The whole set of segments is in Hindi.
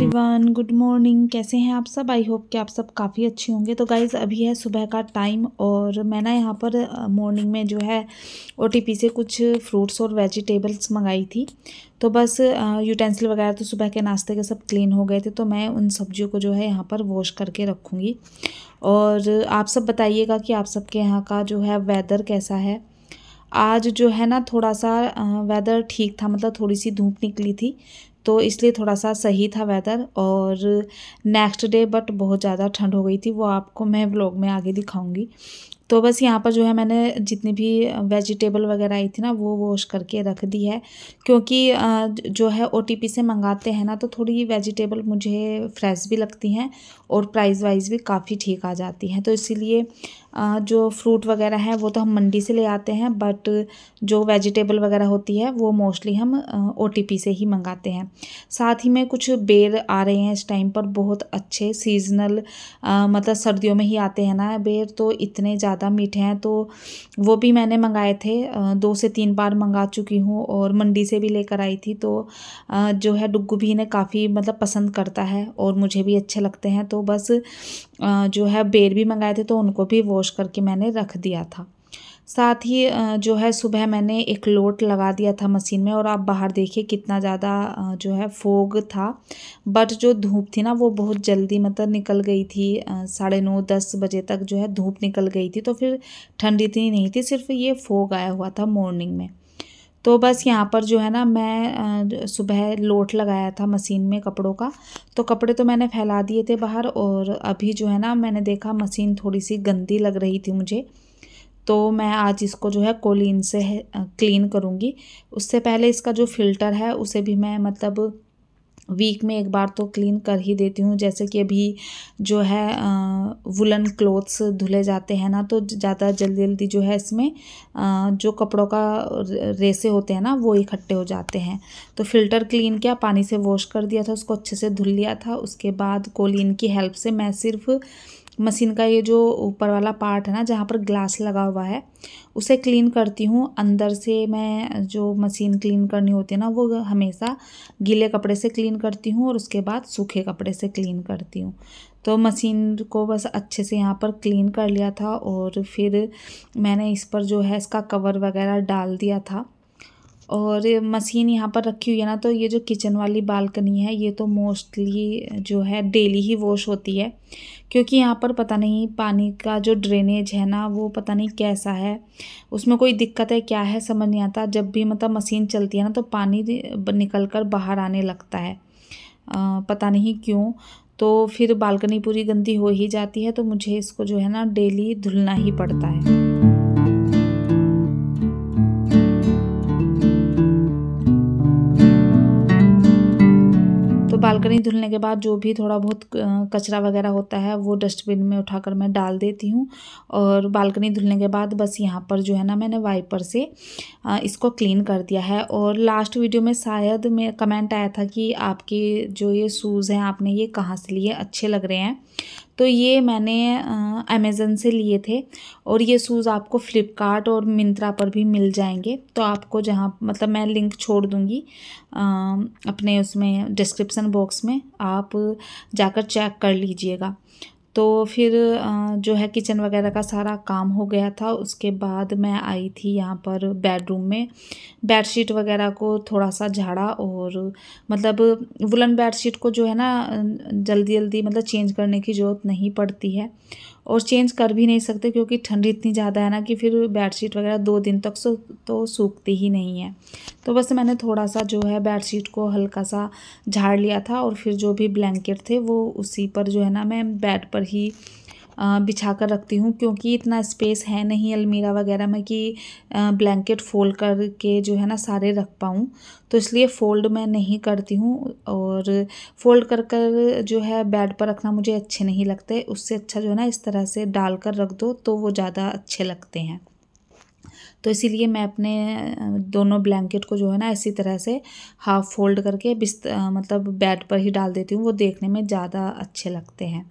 Everyone, good morning. कैसे हैं आप सब? आई होप कि आप सब काफ़ी अच्छे होंगे। तो गाइज़, अभी है सुबह का टाइम और मैं ना यहाँ पर मॉर्निंग में जो है ओटीपी से कुछ फ्रूट्स और वेजिटेबल्स मंगाई थी। तो बस यूटेंसिल वगैरह तो सुबह के नाश्ते के सब क्लीन हो गए थे, तो मैं उन सब्जियों को जो है यहाँ पर वॉश करके रखूँगी। और आप सब बताइएगा कि आप सबके यहाँ का जो है वेदर कैसा है। आज जो है ना थोड़ा सा वेदर ठीक था, मतलब थोड़ी सी धूप निकली थी, तो इसलिए थोड़ा सा सही था वेदर। और नेक्स्ट डे बट बहुत ज़्यादा ठंड हो गई थी, वो आपको मैं व्लॉग में आगे दिखाऊंगी। तो बस यहाँ पर जो है मैंने जितनी भी वेजिटेबल वगैरह आई थी ना वो वॉश करके रख दी है, क्योंकि जो है ओटीपी से मंगाते हैं ना तो थोड़ी वेजिटेबल मुझे फ्रेश भी लगती हैं और प्राइस वाइज भी काफ़ी ठीक आ जाती हैं। तो इसीलिए जो फ्रूट वगैरह है वो तो हम मंडी से ले आते हैं, बट जो वेजिटेबल वगैरह होती है वो मोस्टली हम ओटीपी से ही मंगाते हैं। साथ ही में कुछ बेर आ रहे हैं इस टाइम पर, बहुत अच्छे सीजनल, मतलब सर्दियों में ही आते हैं ना बेर, तो इतने ज़्यादा मीठे हैं। तो वो भी मैंने मंगाए थे, 2 से 3 बार मंगा चुकी हूँ और मंडी से भी लेकर आई थी। तो जो है डुग्गू भी इन्हें काफ़ी मतलब पसंद करता है और मुझे भी अच्छे लगते हैं। तो बस जो है बेर भी मंगाए थे तो उनको भी वॉश करके मैंने रख दिया था। साथ ही जो है सुबह मैंने एक लोट लगा दिया था मशीन में, और आप बाहर देखिए कितना ज़्यादा जो है फोग था। बट जो धूप थी ना वो बहुत जल्दी मतलब निकल गई थी, 9:30-10 बजे तक जो है धूप निकल गई थी। तो फिर ठंड इतनी नहीं थी, सिर्फ ये फोग आया हुआ था मॉर्निंग में। तो बस यहाँ पर जो है ना मैं सुबह लोट लगाया था मशीन में कपड़ों का, तो कपड़े तो मैंने फैला दिए थे बाहर। और अभी जो है ना मैंने देखा मशीन थोड़ी सी गंदी लग रही थी मुझे, तो मैं आज इसको जो है कोलीन से क्लीन करूँगी। उससे पहले इसका जो फ़िल्टर है उसे भी मैं मतलब वीक में एक बार तो क्लीन कर ही देती हूँ। जैसे कि अभी जो है वुलन क्लोथ्स धुले जाते हैं ना, तो ज़्यादा जल्दी जल्दी जो है इसमें जो कपड़ों का रेसे होते हैं ना वो इकट्ठे हो जाते हैं। तो फ़िल्टर क्लीन किया, पानी से वॉश कर दिया था, उसको अच्छे से धुल लिया था। उसके बाद कोलीन की हेल्प से मैं सिर्फ मशीन का ये जो ऊपर वाला पार्ट है ना जहाँ पर ग्लास लगा हुआ है उसे क्लीन करती हूँ। अंदर से मैं जो मशीन क्लीन करनी होती है ना वो हमेशा गीले कपड़े से क्लीन करती हूँ और उसके बाद सूखे कपड़े से क्लीन करती हूँ। तो मशीन को बस अच्छे से यहाँ पर क्लीन कर लिया था और फिर मैंने इस पर जो है इसका कवर वगैरह डाल दिया था। और मशीन यहाँ पर रखी हुई है ना, तो ये जो किचन वाली बालकनी है ये तो मोस्टली जो है डेली ही वॉश होती है, क्योंकि यहाँ पर पता नहीं पानी का जो ड्रेनेज है ना वो पता नहीं कैसा है, उसमें कोई दिक्कत है क्या है समझ नहीं आता। जब भी मतलब मशीन चलती है ना तो पानी निकल कर बाहर आने लगता है, पता नहीं क्यों। तो फिर बालकनी पूरी गंदी हो ही जाती है, तो मुझे इसको जो है ना डेली धुलना ही पड़ता है। बालकनी धुलने के बाद जो भी थोड़ा बहुत कचरा वगैरह होता है वो डस्टबिन में उठाकर मैं डाल देती हूँ। और बालकनी धुलने के बाद बस यहाँ पर जो है ना मैंने वाइपर से इसको क्लीन कर दिया है। और लास्ट वीडियो में शायद में कमेंट आया था कि आपके जो ये शूज़ हैं आपने ये कहाँ से लिए, अच्छे लग रहे हैं। तो ये मैंने अमेज़न से लिए थे और ये शूज़ आपको फ्लिपकार्ट और मिंत्रा पर भी मिल जाएंगे। तो आपको जहाँ मतलब मैं लिंक छोड़ दूँगी अपने उसमें डिस्क्रिप्शन बॉक्स में, आप जाकर चेक कर लीजिएगा। तो फिर जो है किचन वगैरह का सारा काम हो गया था। उसके बाद मैं आई थी यहाँ पर बेडरूम में, बेडशीट वगैरह को थोड़ा सा झाड़ा। और मतलब वुलन बेडशीट को जो है ना जल्दी जल्दी मतलब चेंज करने की ज़रूरत नहीं पड़ती है, और चेंज कर भी नहीं सकते क्योंकि ठंड इतनी ज़्यादा है ना कि फिर बेडशीट वगैरह 2 दिन तक तो सूखती ही नहीं है। तो बस मैंने थोड़ा सा जो है बेडशीट को हल्का सा झाड़ लिया था और फिर जो भी ब्लैंकेट थे वो उसी पर जो है ना मैं बेड पर ही बिछा कर रखती हूँ, क्योंकि इतना स्पेस है नहीं अलमीरा वगैरह में कि ब्लैंकेट फोल्ड करके जो है ना सारे रख पाऊँ। तो इसलिए फ़ोल्ड मैं नहीं करती हूँ, और फ़ोल्ड कर कर जो है बेड पर रखना मुझे अच्छे नहीं लगते। उससे अच्छा जो है ना इस तरह से डाल कर रख दो तो वो ज़्यादा अच्छे लगते हैं। तो इसीलिए मैं अपने दोनों ब्लैंकेट को जो है ना इसी तरह से हाफ़ फोल्ड करके मतलब बेड पर ही डाल देती हूँ, वो देखने में ज़्यादा अच्छे लगते हैं।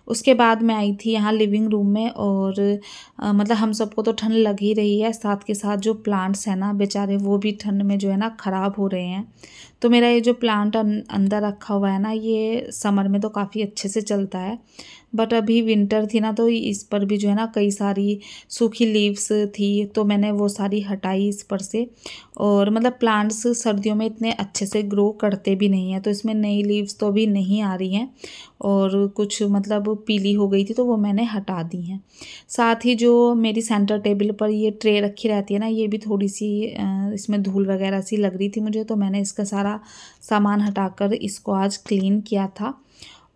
उसके बाद मैं आई थी यहाँ लिविंग रूम में और मतलब हम सबको तो ठंड लग ही रही है, साथ के साथ जो प्लांट्स हैं ना बेचारे वो भी ठंड में जो है ना ख़राब हो रहे हैं। तो मेरा ये जो प्लांट अंदर रखा हुआ है ना ये समर में तो काफ़ी अच्छे से चलता है, बट अभी विंटर थी ना तो इस पर भी जो है ना कई सारी सूखी लीव्स थी, तो मैंने वो सारी हटाई इस पर से। और मतलब प्लांट्स सर्दियों में इतने अच्छे से ग्रो करते भी नहीं हैं, तो इसमें नई लीव्स तो अभी नहीं आ रही हैं और कुछ मतलब पीली हो गई थी तो वो मैंने हटा दी हैं। साथ ही जो मेरी सेंटर टेबल पर ये ट्रे रखी रहती है ना ये भी थोड़ी सी इसमें धूल वगैरह सी लग रही थी मुझे, तो मैंने इसका सारा सामान हटाकर इसको आज क्लीन किया था।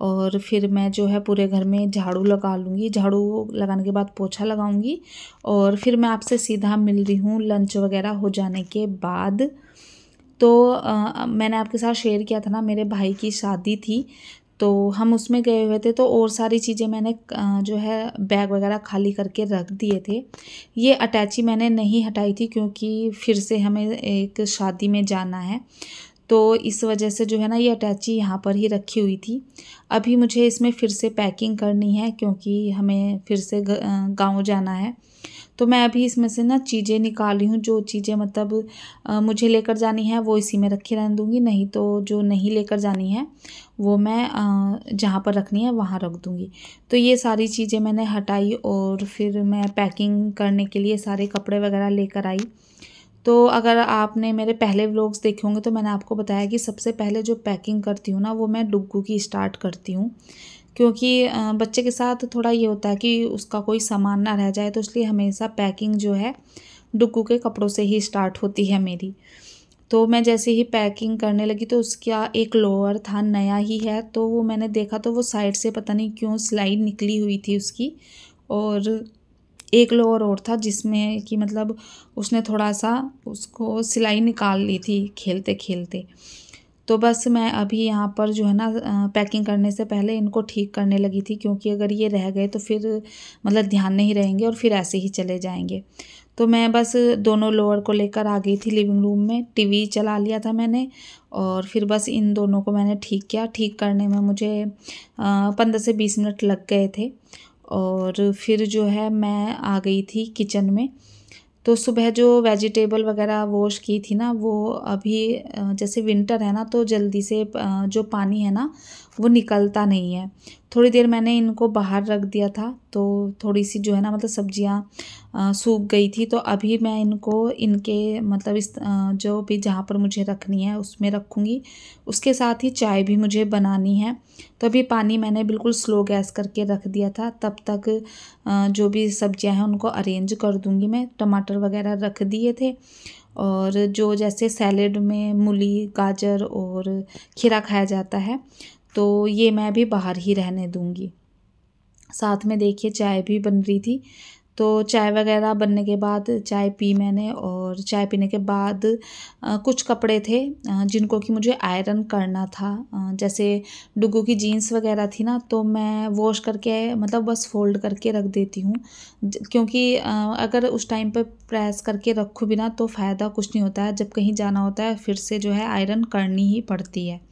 और फिर मैं जो है पूरे घर में झाड़ू लगा लूँगी, झाड़ू लगाने के बाद पोछा लगाऊंगी और फिर मैं आपसे सीधा मिल रही हूँ लंच वगैरह हो जाने के बाद। तो मैंने आपके साथ शेयर किया था ना मेरे भाई की शादी थी, तो हम उसमें गए हुए थे, तो और सारी चीज़ें मैंने जो है बैग वगैरह खाली करके रख दिए थे। ये अटैची मैंने नहीं हटाई थी क्योंकि फिर से हमें एक शादी में जाना है, तो इस वजह से जो है ना ये अटैची यहाँ पर ही रखी हुई थी। अभी मुझे इसमें फिर से पैकिंग करनी है क्योंकि हमें फिर से गाँव जाना है। तो मैं अभी इसमें से ना चीज़ें निकाल रही हूँ, जो चीज़ें मतलब मुझे लेकर जानी है वो इसी में रखे रहने दूँगी, नहीं तो जो नहीं लेकर जानी है वो मैं जहाँ पर रखनी है वहाँ रख दूँगी। तो ये सारी चीज़ें मैंने हटाई और फिर मैं पैकिंग करने के लिए सारे कपड़े वगैरह लेकर आई। तो अगर आपने मेरे पहले व्लॉग्स देखे होंगे तो मैंने आपको बताया कि सबसे पहले जो पैकिंग करती हूँ ना वो मैं डुग्गू की स्टार्ट करती हूँ, क्योंकि बच्चे के साथ थोड़ा ये होता है कि उसका कोई सामान ना रह जाए, तो इसलिए हमेशा पैकिंग जो है डुग्गू के कपड़ों से ही स्टार्ट होती है मेरी। तो मैं जैसे ही पैकिंग करने लगी तो उसका एक लोअर था, नया ही है, तो वो मैंने देखा तो वो साइड से पता नहीं क्यों सिलाई निकली हुई थी उसकी, और एक लोअर और था जिसमें कि मतलब उसने थोड़ा सा उसको सिलाई निकाल ली थी खेलते खेलते। तो बस मैं अभी यहाँ पर जो है ना पैकिंग करने से पहले इनको ठीक करने लगी थी, क्योंकि अगर ये रह गए तो फिर मतलब ध्यान नहीं रहेंगे और फिर ऐसे ही चले जाएंगे। तो मैं बस दोनों लोअर को लेकर आ गई थी लिविंग रूम में, टीवी चला लिया था मैंने और फिर बस इन दोनों को मैंने ठीक किया। ठीक करने में मुझे 15 से 20 मिनट लग गए थे और फिर जो है मैं आ गई थी किचन में। तो सुबह जो वेजिटेबल वगैरह वॉश की थी ना वो अभी जैसे विंटर है ना तो जल्दी से जो पानी है ना वो निकलता नहीं है। थोड़ी देर मैंने इनको बाहर रख दिया था तो थोड़ी सी जो है ना मतलब सब्जियां सूख गई थी, तो अभी मैं इनको इनके मतलब इस जो भी जहाँ पर मुझे रखनी है उसमें रखूँगी। उसके साथ ही चाय भी मुझे बनानी है, तो अभी पानी मैंने बिल्कुल स्लो गैस करके रख दिया था। तब तक जो भी सब्जियां हैं उनको अरेंज कर दूंगी। मैं टमाटर वगैरह रख दिए थे और जो जैसे सैलेड में मूली गाजर और खीरा खाया जाता है तो ये मैं भी बाहर ही रहने दूंगी। साथ में देखिए चाय भी बन रही थी, तो चाय वगैरह बनने के बाद चाय पी मैंने और चाय पीने के बाद कुछ कपड़े थे जिनको कि मुझे आयरन करना था। जैसे डुग्गू की जीन्स वगैरह थी ना तो मैं वॉश करके मतलब बस फोल्ड करके रख देती हूँ, क्योंकि अगर उस टाइम पर प्रेस करके रखूँ भी ना तो फ़ायदा कुछ नहीं होता है, जब कहीं जाना होता है फिर से जो है आयरन करनी ही पड़ती है।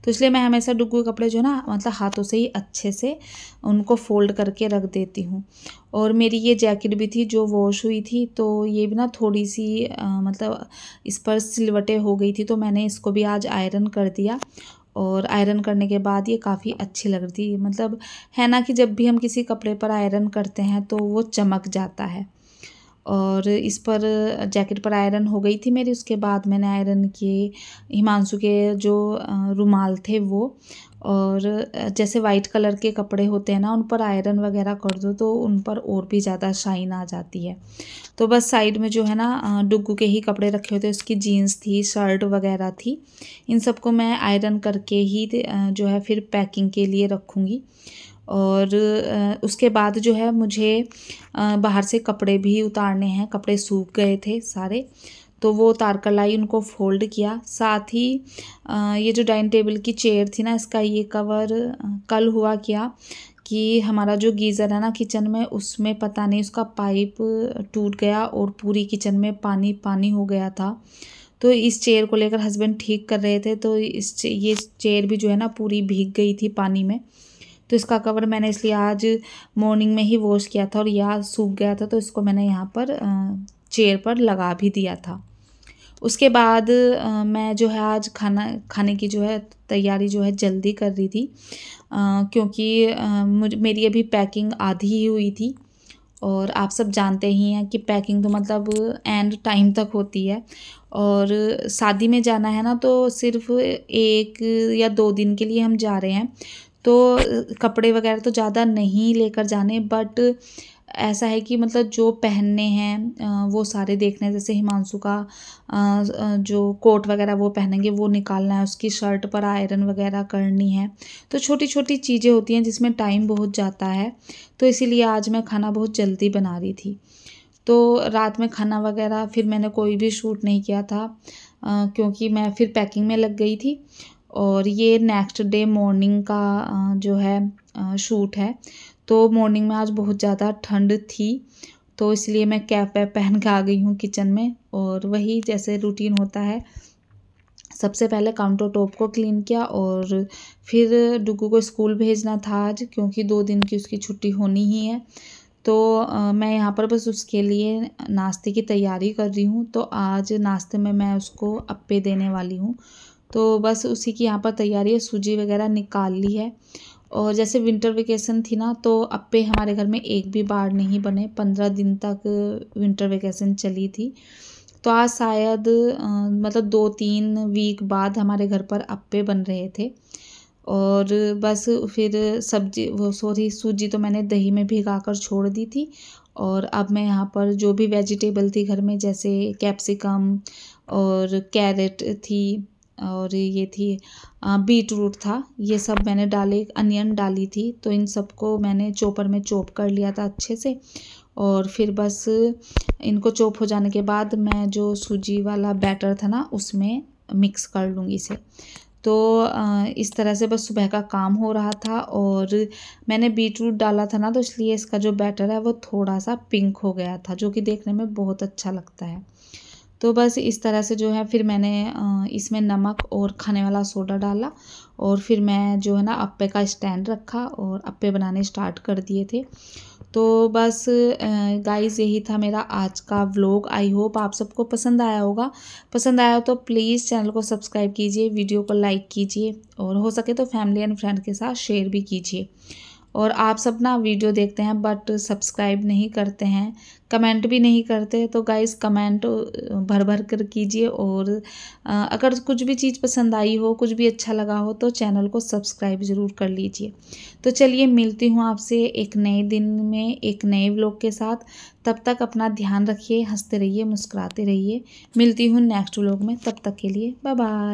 तो इसलिए मैं हमेशा डुग्गू के कपड़े जो ना मतलब हाथों से ही अच्छे से उनको फ़ोल्ड करके रख देती हूँ। और मेरी ये जैकेट भी थी जो वॉश हुई थी, तो ये भी ना थोड़ी सी मतलब इस पर सिलवटें हो गई थी, तो मैंने इसको भी आज आयरन कर दिया। और आयरन करने के बाद ये काफ़ी अच्छी लग रही थी, मतलब है ना कि जब भी हम किसी कपड़े पर आयरन करते हैं तो वो चमक जाता है। और इस पर जैकेट पर आयरन हो गई थी मेरी। उसके बाद मैंने आयरन किए हिमांशु के जो रुमाल थे वो, और जैसे वाइट कलर के कपड़े होते हैं ना उन पर आयरन वगैरह कर दो तो उन पर और भी ज़्यादा शाइन आ जाती है। तो बस साइड में जो है ना डुग्गू के ही कपड़े रखे होते, उसकी जीन्स थी शर्ट वगैरह थी, इन सबको मैं आयरन करके ही जो है फिर पैकिंग के लिए रखूँगी। और उसके बाद जो है मुझे बाहर से कपड़े भी उतारने हैं, कपड़े सूख गए थे सारे, तो वो उतार कर लाई, उनको फ़ोल्ड किया। साथ ही ये जो डाइनिंग टेबल की चेयर थी ना इसका ये कवर कल हुआ क्या कि हमारा जो गीज़र है ना किचन में उसमें पता नहीं उसका पाइप टूट गया और पूरी किचन में पानी पानी हो गया था। तो इस चेयर को लेकर हस्बैंड ठीक कर रहे थे, तो ये चेयर भी जो है ना पूरी भीग गई थी पानी में। तो इसका कवर मैंने इसलिए आज मॉर्निंग में ही वॉश किया था और ये आज सूख गया था, तो इसको मैंने यहाँ पर चेयर पर लगा भी दिया था। उसके बाद मैं जो है आज खाने की जो है तैयारी जो है जल्दी कर रही थी, क्योंकि मेरी अभी पैकिंग आधी ही हुई थी और आप सब जानते ही हैं कि पैकिंग तो मतलब एंड टाइम तक होती है। और शादी में जाना है ना, तो सिर्फ 1 या 2 दिन के लिए हम जा रहे हैं, तो कपड़े वगैरह तो ज़्यादा नहीं लेकर जाने, बट ऐसा है कि मतलब जो पहनने हैं वो सारे देखने हैं। जैसे हिमांशु का जो कोट वगैरह वो पहनेंगे वो निकालना है, उसकी शर्ट पर आयरन वगैरह करनी है, तो छोटी छोटी चीज़ें होती हैं जिसमें टाइम बहुत जाता है। तो इसीलिए आज मैं खाना बहुत जल्दी बना रही थी, तो रात में खाना वगैरह फिर मैंने कोई भी शूट नहीं किया था, क्योंकि मैं फिर पैकिंग में लग गई थी। और ये नेक्स्ट डे मॉर्निंग का जो है शूट है। तो मॉर्निंग में आज बहुत ज़्यादा ठंड थी, तो इसलिए मैं कैप वैप पहन के आ गई हूँ किचन में। और वही जैसे रूटीन होता है, सबसे पहले काउंटर टॉप को क्लीन किया और फिर डुगू को स्कूल भेजना था आज, क्योंकि 2 दिन की उसकी छुट्टी होनी ही है। तो मैं यहाँ पर बस उसके लिए नाश्ते की तैयारी कर रही हूँ। तो आज नाश्ते में मैं उसको अप्पे देने वाली हूँ, तो बस उसी की यहाँ पर तैयारी है। सूजी वगैरह निकाल ली है। और जैसे विंटर वेकेशन थी ना, तो अप्पे हमारे घर में एक भी बार नहीं बने। 15 दिन तक विंटर वेकेशन चली थी, तो आज शायद मतलब 2-3 वीक बाद हमारे घर पर अप्पे बन रहे थे। और बस फिर सूजी तो मैंने दही में भिगा कर छोड़ दी थी। और अब मैं यहाँ पर जो भी वेजिटेबल थी घर में, जैसे कैप्सिकम और कैरेट थी और ये थी बीट रूट था, ये सब मैंने डाले, अनियन डाली थी। तो इन सबको मैंने चॉपर में चॉप कर लिया था अच्छे से। और फिर बस इनको चॉप हो जाने के बाद मैं जो सूजी वाला बैटर था ना, उसमें मिक्स कर लूँगी इसे। तो इस तरह से बस सुबह का काम हो रहा था। और मैंने बीट रूट डाला था ना, तो इसलिए इसका जो बैटर है वो थोड़ा सा पिंक हो गया था, जो कि देखने में बहुत अच्छा लगता है। तो बस इस तरह से जो है फिर मैंने इसमें नमक और खाने वाला सोडा डाला और फिर मैं जो है ना अप्पे का स्टैंड रखा और अप्पे बनाने स्टार्ट कर दिए थे। तो बस गाइस यही था मेरा आज का व्लॉग। आई होप आप सबको पसंद आया होगा। पसंद आया हो तो प्लीज़ चैनल को सब्सक्राइब कीजिए, वीडियो को लाइक कीजिए और हो सके तो फैमिली एंड फ्रेंड के साथ शेयर भी कीजिए। और आप सब ना वीडियो देखते हैं बट सब्सक्राइब नहीं करते हैं, कमेंट भी नहीं करते, तो गाइस कमेंट भर भर कर कीजिए। और अगर कुछ भी चीज़ पसंद आई हो, कुछ भी अच्छा लगा हो, तो चैनल को सब्सक्राइब ज़रूर कर लीजिए। तो चलिए मिलती हूँ आपसे एक नए दिन में एक नए व्लॉग के साथ। तब तक अपना ध्यान रखिए, हंसते रहिए, मुस्कुराते रहिए। मिलती हूँ नेक्स्ट व्लॉग में, तब तक के लिए बाय बाय।